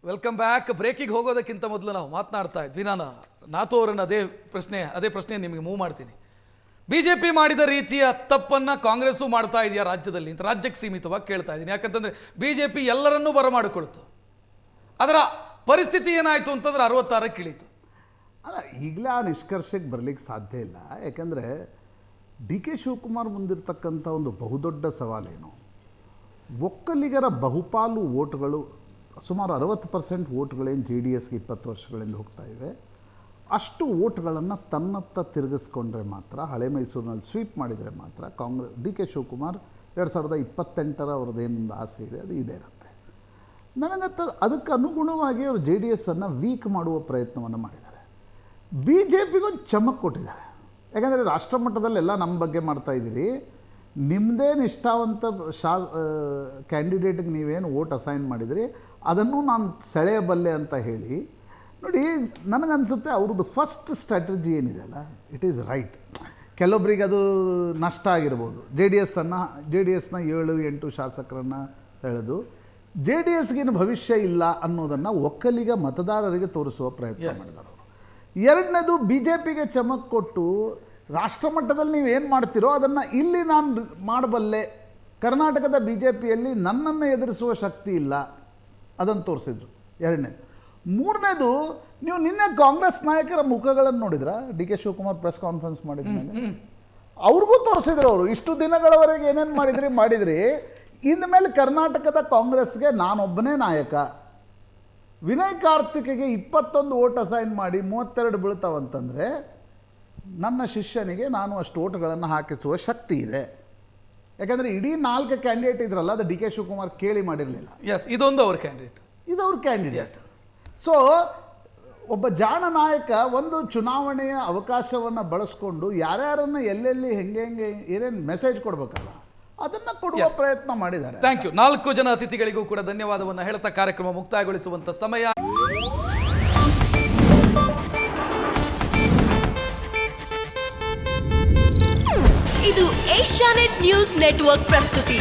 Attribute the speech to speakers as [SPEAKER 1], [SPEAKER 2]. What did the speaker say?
[SPEAKER 1] Welcome back. ಬ್ರೇಕಿಗೆ ಹೋಗೋದಕ್ಕಿಂತ ಮೊದಲು ನಾವು ಮಾತನಾಡ್ತಾ ಇದ್ವಿ. ನಾಥೋ ಅವರನ್ನು ಅದೇ ಪ್ರಶ್ನೆ ನಿಮಗೆ ಮೂವ್ ಮಾಡ್ತೀನಿ. ಬಿಜೆಪಿ ಮಾಡಿದ ರೀತಿಯ ತಪ್ಪನ್ನು ಕಾಂಗ್ರೆಸ್ಸು ಮಾಡ್ತಾ ಇದೆಯಾ ರಾಜ್ಯದಲ್ಲಿ ಅಂತ ರಾಜ್ಯಕ್ಕೆ ಸೀಮಿತವಾಗಿ ಕೇಳ್ತಾ ಇದ್ದೀನಿ. ಯಾಕಂತಂದರೆ ಬಿಜೆಪಿ ಎಲ್ಲರನ್ನೂ ಬರಮಾಡಿಕೊಳ್ತು. ಅದರ ಪರಿಸ್ಥಿತಿ ಏನಾಯಿತು ಅಂತಂದ್ರೆ 66ಕ್ಕೆ ಇಳೀತು.
[SPEAKER 2] ಅಲ್ಲ, ಈಗಲೇ ಆ ನಿಷ್ಕರ್ಷಕ್ಕೆ ಬರಲಿಕ್ಕೆ ಸಾಧ್ಯ ಇಲ್ಲ. ಯಾಕಂದರೆ ಡಿ ಕೆ ಶಿವಕುಮಾರ್ ಮುಂದಿರ್ತಕ್ಕಂಥ ಒಂದು ಬಹುದೊಡ್ಡ ಸವಾಲೇನು, ಒಕ್ಕಲಿಗರ ಬಹುಪಾಲು ವೋಟ್ಗಳು ಸುಮಾರು 60% ವೋಟ್ಗಳೇನು ಜೆ ಡಿ ಎಸ್ಗೆ 20 ವರ್ಷಗಳಿಂದ ಹೋಗ್ತಾ ಇವೆ, ಅಷ್ಟು ವೋಟ್ಗಳನ್ನು ತನ್ನತ್ತ ತಿರುಗಿಸ್ಕೊಂಡ್ರೆ ಮಾತ್ರ, ಹಳೆ ಮೈಸೂರಿನಲ್ಲಿ ಸ್ವೀಪ್ ಮಾಡಿದರೆ ಮಾತ್ರ ಡಿ ಕೆ ಶಿವಕುಮಾರ್ 2028 ಅವ್ರದ್ದೇನೊಂದು ಆಸೆ ಇದೆ ಅದು ಈಡೇರುತ್ತೆ. ಅದಕ್ಕೆ ಅನುಗುಣವಾಗಿ ಅವರು ಜೆ ಡಿ ಎಸ್ಸನ್ನು ವೀಕ್ ಮಾಡುವ ಪ್ರಯತ್ನವನ್ನು ಮಾಡಿದ್ದಾರೆ. ಬಿ ಜೆ ಪಿಗೊಂದು ಚಮಕ್ ಕೊಟ್ಟಿದ್ದಾರೆ. ಯಾಕಂದರೆ ರಾಷ್ಟ್ರ ಮಟ್ಟದಲ್ಲೆಲ್ಲ ನಮ್ಮ ಬಗ್ಗೆ ಮಾಡ್ತಾಯಿದ್ದೀರಿ, ನಿಮ್ಮದೇ ನಿಷ್ಠಾವಂತ ಕ್ಯಾಂಡಿಡೇಟ್ಗೆ ನೀವೇನು ವೋಟ್ ಅಸೈನ್ ಮಾಡಿದಿರಿ ಅದನ್ನು ನಾನು ಸೆಳೆಯಬಲ್ಲೆ ಅಂತ ಹೇಳಿ ನೋಡಿ. ನನಗನ್ಸುತ್ತೆ ಅವ್ರದ್ದು ಫಸ್ಟ್ ಸ್ಟ್ರಾಟಜಿ ಏನಿದೆಯಲ್ಲ, ಇಟ್ ಈಸ್ ರೈಟ್. ಕೆಲವೊಬ್ಬರಿಗೆ ಅದು ನಷ್ಟ ಆಗಿರ್ಬೋದು. ಜೆ ಡಿ ಎಸ್ನ 7-8 ಶಾಸಕರನ್ನು ಎಳೆದು ಜೆ ಡಿ ಎಸ್ಗೇನು ಭವಿಷ್ಯ ಇಲ್ಲ ಅನ್ನೋದನ್ನು ಒಕ್ಕಲಿಗ ಮತದಾರರಿಗೆ ತೋರಿಸುವ ಪ್ರಯತ್ನ ಮಾಡಿದ್ದಾರೆ ಅವರು. ಎರಡನೇದು, ಬಿ ಜೆ ಪಿಗೆ ಚಮಕ್ ಕೊಟ್ಟು ರಾಷ್ಟ್ರ ಮಟ್ಟದಲ್ಲಿ ನೀವೇನು ಮಾಡ್ತೀರೋ ಅದನ್ನು ಇಲ್ಲಿ ನಾನು ಮಾಡಬಲ್ಲೆ, ಕರ್ನಾಟಕದ ಬಿ ಜೆ ಪಿಯಲ್ಲಿ ನನ್ನನ್ನು ಎದುರಿಸುವ ಶಕ್ತಿ ಇಲ್ಲ, ಅದನ್ನು ತೋರಿಸಿದ್ರು. ಎರಡನೇದು. ಮೂರನೇದು, ನೀವು ನಿನ್ನೆ ಕಾಂಗ್ರೆಸ್ ನಾಯಕರ ಮುಖಗಳನ್ನು ನೋಡಿದ್ರಾ? D K Shivakumar press conference ಮಾಡಿದ್ಮೇಲೆ ಅವ್ರಿಗೂ ತೋರಿಸಿದ್ರು. ಅವರು ಇಷ್ಟು ದಿನಗಳವರೆಗೆ ಏನೇನು ಮಾಡಿದ್ರಿ, ಇನ್ನು ಮೇಲೆ ಕರ್ನಾಟಕದ ಕಾಂಗ್ರೆಸ್ಗೆ ನಾನೊಬ್ಬನೇ ನಾಯಕ. ವಿನಯ್ ಕಾರ್ತಿಕ್ಗೆ 21 ವೋಟ್ ಅಸೈನ್ ಮಾಡಿ 32 ಬೀಳ್ತಾವಂತಂದರೆ ನನ್ನ ಶಿಷ್ಯನಿಗೆ ನಾನು ಅಷ್ಟು ಓಟ್ಗಳನ್ನು ಹಾಕಿಸುವ ಶಕ್ತಿ ಇದೆ. ಯಾಕಂದರೆ ಇಡೀ 4 ಕ್ಯಾಂಡಿಡೇಟ್ ಇದ್ರಲ್ಲ, ಅದು ಡಿ ಕೆ ಶಿವಕುಮಾರ್ ಕೇಳಿ ಮಾಡಿರಲಿಲ್ಲ.
[SPEAKER 1] ಇದೊಂದು ಅವ್ರ ಕ್ಯಾಂಡಿಡೇಟ್.
[SPEAKER 2] ಸೊ ಒಬ್ಬ ಜಾಣ ನಾಯಕ ಒಂದು ಚುನಾವಣೆಯ ಅವಕಾಶವನ್ನು ಬಳಸ್ಕೊಂಡು ಯಾರ್ಯಾರನ್ನು ಎಲ್ಲೆಲ್ಲಿ ಹೆಂಗೆ ಏನೇನು ಮೆಸೇಜ್ ಕೊಡಬೇಕಲ್ಲ ಅದನ್ನು ಕೊಡುವ ಪ್ರಯತ್ನ ಮಾಡಿದ್ದಾರೆ.
[SPEAKER 1] Thank you. 4 ಜನ ಅತಿಥಿಗಳಿಗೂ ಕೂಡ ಧನ್ಯವಾದವನ್ನು ಹೇಳ್ತಾ ಕಾರ್ಯಕ್ರಮ ಮುಕ್ತಾಯಗೊಳಿಸುವಂಥ ಸಮಯ.
[SPEAKER 3] ಇದು ಏಷ್ಯಾನೆಟ್ ನ್ಯೂಸ್ ನೆಟ್ವರ್ಕ್ ಪ್ರಸ್ತುತಿ.